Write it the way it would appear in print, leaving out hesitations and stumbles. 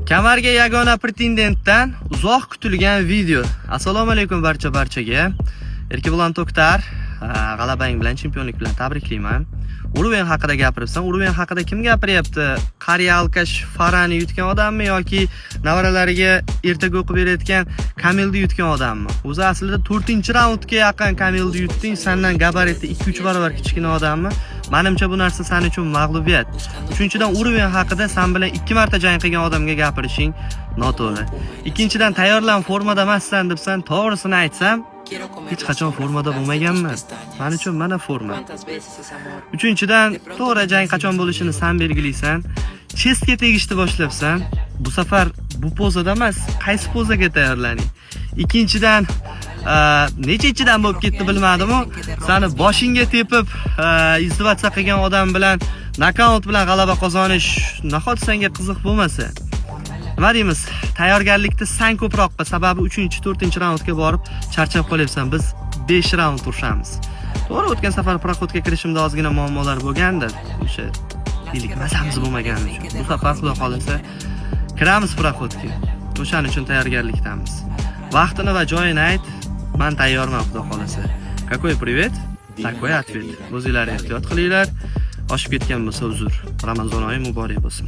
Kamarga yagona pretendentdan uzoq kutilgan video. Assalomu alaykum barchaga. Erkebulon To'xtar, g'alabang bilan, chempionlik bilan tabriklayman. Uruven haqida gapiribsan. Uruven haqida kim gapiryapti? Qariya alkash Farani yutgan odammi yoki navaralariga ertaga o'qib berayotgan Kamilni yutgan odammi? O'zi aslida 4-raundga yaqin Kamilni yutding, sendan gabariti 2-3 barobar kichkina odammi? Menimcha bu narsa sen uchun mag'lubiyat. Uchinchidan Uruven haqida sen bilan 2 marta jang qilgan odamga gapirishing noto'g'ri. Ikkinchidan tayyorlan, formada emassan debsan, to'g'risini aytsam, hech qachon formada bo'lmaganman. Men uchun mana forma. Uchinchidan, to'g'ri jang qachon bo'lishini sen belgilaysan. Chestga tegishni boshlabsan. Bu safar bu pozada emas, qaysi pozaga tayyorlaning? Ikkinchidan, nechichidan bo'lib ketdi bilmadim-ku. Seni boshingga tepib, izdivatsiya qilgan odam bilan nokaut bilan g'alaba qozonish nahot senga qiziq bo'lmasa? Nima deymiz? Tayyorgarlikda sen ko'proq qil, sababi 3-4-raundga borib charchab qolyapsan. Biz 5 raund turishamiz. To'g'ri, o'tgan safar proxodga kirishimda ozgina muammolar bo'lgandi. O'sha ilik mazamiz bo'lmagan uchun. Bu safar xudo xolasa kiramiz proxodga. O'shaning uchun tayyorgarlikdamiz. Vaqtini va joyini ayt. Men tayyorman xudo xolasa. Какой привет? Такой ответ. O'zinglar ehtiyot qilinglar. Oshib ketgan bo'lsa uzr. Ramazon oyi muborak bo'lsin.